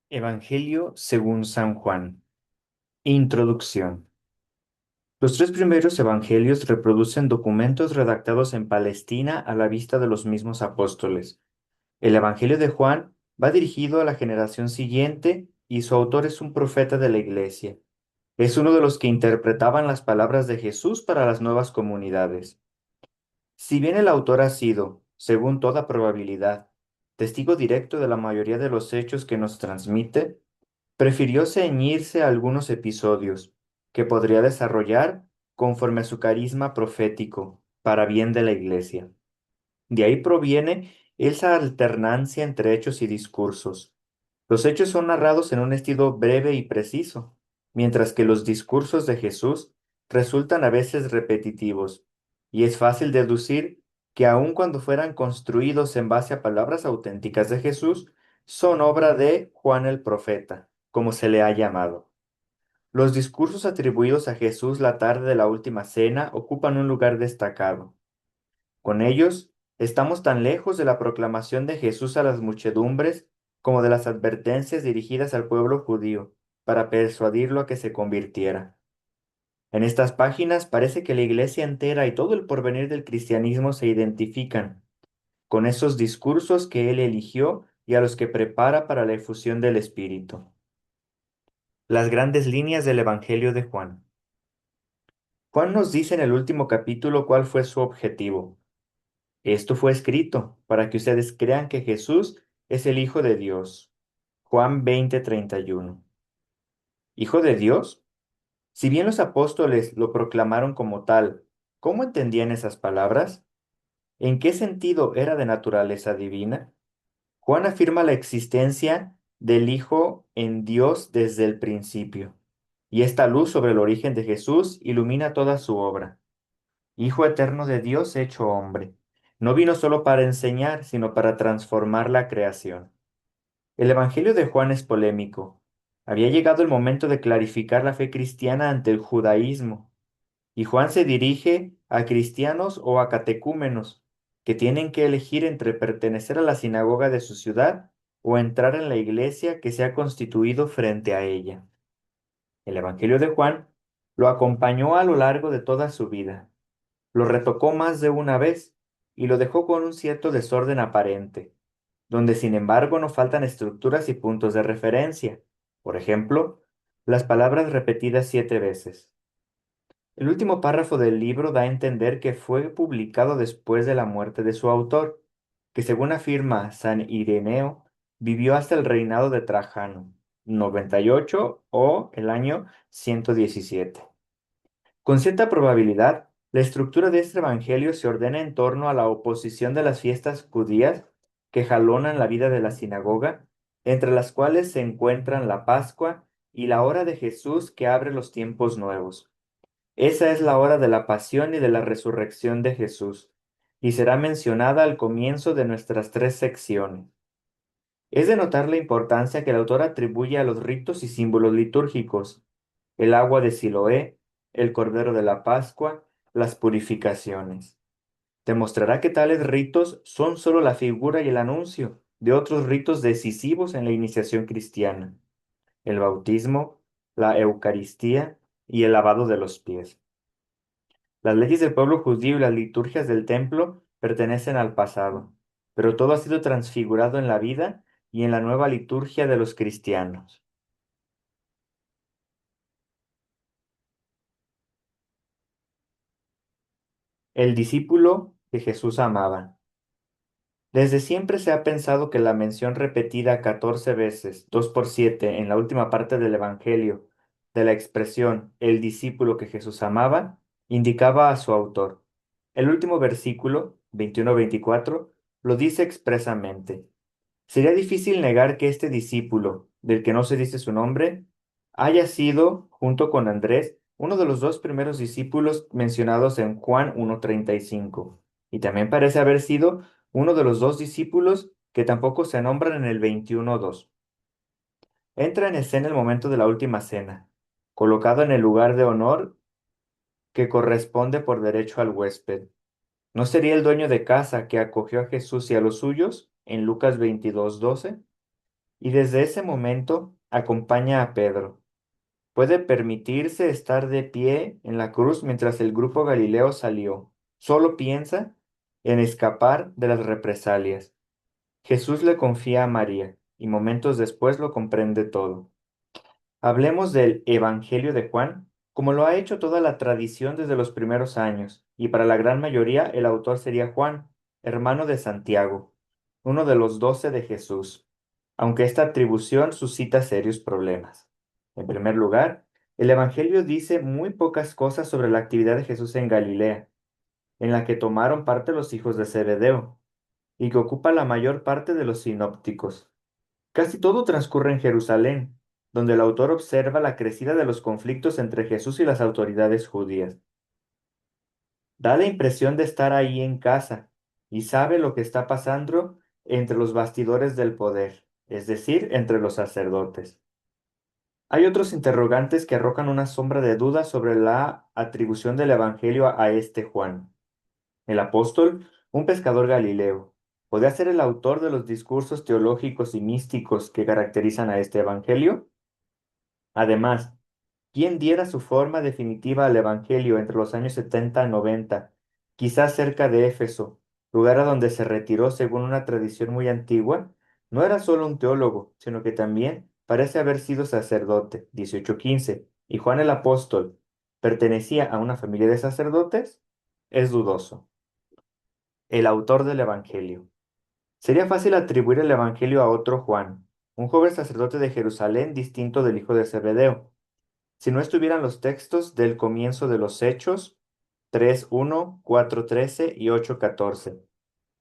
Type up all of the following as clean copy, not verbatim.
Evangelio según San Juan. Introducción. Los tres primeros evangelios reproducen documentos redactados en Palestina a la vista de los mismos apóstoles. El Evangelio de Juan va dirigido a la generación siguiente y su autor es un profeta de la iglesia. Es uno de los que interpretaban las palabras de Jesús para las nuevas comunidades. Si bien el autor ha sido, según toda probabilidad, testigo directo de la mayoría de los hechos que nos transmite, prefirió ceñirse a algunos episodios que podría desarrollar conforme a su carisma profético para bien de la Iglesia. De ahí proviene esa alternancia entre hechos y discursos. Los hechos son narrados en un estilo breve y preciso, mientras que los discursos de Jesús resultan a veces repetitivos, y es fácil deducir que aun cuando fueran construidos en base a palabras auténticas de Jesús, son obra de Juan el profeta, como se le ha llamado. Los discursos atribuidos a Jesús la tarde de la última cena ocupan un lugar destacado. Con ellos, estamos tan lejos de la proclamación de Jesús a las muchedumbres como de las advertencias dirigidas al pueblo judío para persuadirlo a que se convirtiera. En estas páginas parece que la iglesia entera y todo el porvenir del cristianismo se identifican con esos discursos que él eligió y a los que prepara para la efusión del Espíritu. Las grandes líneas del Evangelio de Juan. Juan nos dice en el último capítulo cuál fue su objetivo. Esto fue escrito para que ustedes crean que Jesús es el Hijo de Dios. Juan 20:31. ¿Hijo de Dios? Si bien los apóstoles lo proclamaron como tal, ¿cómo entendían esas palabras? ¿En qué sentido era de naturaleza divina? Juan afirma la existencia del Hijo en Dios desde el principio, y esta luz sobre el origen de Jesús ilumina toda su obra. Hijo eterno de Dios hecho hombre. No vino solo para enseñar, sino para transformar la creación. El Evangelio de Juan es polémico. Había llegado el momento de clarificar la fe cristiana ante el judaísmo, y Juan se dirige a cristianos o a catecúmenos que tienen que elegir entre pertenecer a la sinagoga de su ciudad o entrar en la iglesia que se ha constituido frente a ella. El Evangelio de Juan lo acompañó a lo largo de toda su vida. Lo retocó más de una vez y lo dejó con un cierto desorden aparente, donde sin embargo no faltan estructuras y puntos de referencia. Por ejemplo, las palabras repetidas 7 veces. El último párrafo del libro da a entender que fue publicado después de la muerte de su autor, que según afirma San Ireneo, vivió hasta el reinado de Trajano, 98 o el año 117. Con cierta probabilidad, la estructura de este evangelio se ordena en torno a la oposición de las fiestas judías que jalonan la vida de la sinagoga, entre las cuales se encuentran la Pascua y la hora de Jesús que abre los tiempos nuevos. Esa es la hora de la pasión y de la resurrección de Jesús, y será mencionada al comienzo de nuestras tres secciones. Es de notar la importancia que el autor atribuye a los ritos y símbolos litúrgicos, el agua de Siloé, el cordero de la Pascua, las purificaciones. Demostrará que tales ritos son solo la figura y el anuncio de otros ritos decisivos en la iniciación cristiana, el bautismo, la Eucaristía y el lavado de los pies. Las leyes del pueblo judío y las liturgias del templo pertenecen al pasado, pero todo ha sido transfigurado en la vida y en la nueva liturgia de los cristianos. El discípulo que Jesús amaba. Desde siempre se ha pensado que la mención repetida 14 veces, 2 por 7, en la última parte del Evangelio, de la expresión el discípulo que Jesús amaba, indicaba a su autor. El último versículo, 21-24, lo dice expresamente. Sería difícil negar que este discípulo, del que no se dice su nombre, haya sido, junto con Andrés, uno de los dos primeros discípulos mencionados en Juan 1:35, y también parece haber sido uno de los dos discípulos que tampoco se nombran en el 21:2. Entra en escena el momento de la última cena, colocado en el lugar de honor que corresponde por derecho al huésped. ¿No sería el dueño de casa que acogió a Jesús y a los suyos en Lucas 22:12? y desde ese momento acompaña a Pedro. Puede permitirse estar de pie en la cruz mientras el grupo Galileo salió. Solo piensa en escapar de las represalias. Jesús le confía a María y momentos después lo comprende todo. Hablemos del Evangelio de Juan, como lo ha hecho toda la tradición desde los primeros años, y para la gran mayoría el autor sería Juan, hermano de Santiago, uno de los 12 de Jesús, aunque esta atribución suscita serios problemas. En primer lugar, el Evangelio dice muy pocas cosas sobre la actividad de Jesús en Galilea, en la que tomaron parte los hijos de Zebedeo, y que ocupa la mayor parte de los sinópticos. Casi todo transcurre en Jerusalén, donde el autor observa la crecida de los conflictos entre Jesús y las autoridades judías. Da la impresión de estar ahí en casa y sabe lo que está pasando entre los bastidores del poder, es decir, entre los sacerdotes. Hay otros interrogantes que arrojan una sombra de duda sobre la atribución del Evangelio a este Juan. El apóstol, un pescador galileo, ¿podría ser el autor de los discursos teológicos y místicos que caracterizan a este Evangelio? Además, ¿quién diera su forma definitiva al Evangelio entre los años 70 y 90, quizás cerca de Éfeso, lugar a donde se retiró según una tradición muy antigua? No era solo un teólogo, sino que también parece haber sido sacerdote, 1815, y Juan el Apóstol, ¿pertenecía a una familia de sacerdotes? Es dudoso. El autor del Evangelio. Sería fácil atribuir el Evangelio a otro Juan, un joven sacerdote de Jerusalén distinto del hijo de Zebedeo si no estuvieran los textos del comienzo de los Hechos 3:1, 4:13 y 8:14,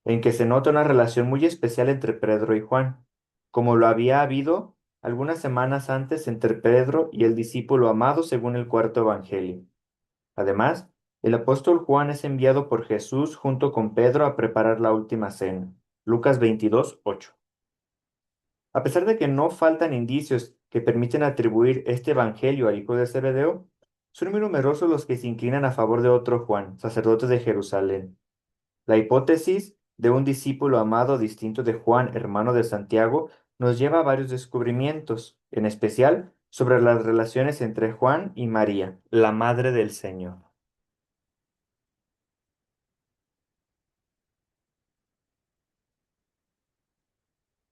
en que se nota una relación muy especial entre Pedro y Juan, como lo había habido algunas semanas antes entre Pedro y el discípulo amado según el cuarto evangelio. Además, el apóstol Juan es enviado por Jesús junto con Pedro a preparar la última cena. Lucas 22:8. A pesar de que no faltan indicios que permiten atribuir este evangelio al hijo de Zebedeo, son muy numerosos los que se inclinan a favor de otro Juan, sacerdote de Jerusalén. La hipótesis de un discípulo amado distinto de Juan, hermano de Santiago, nos lleva a varios descubrimientos, en especial sobre las relaciones entre Juan y María, la madre del Señor.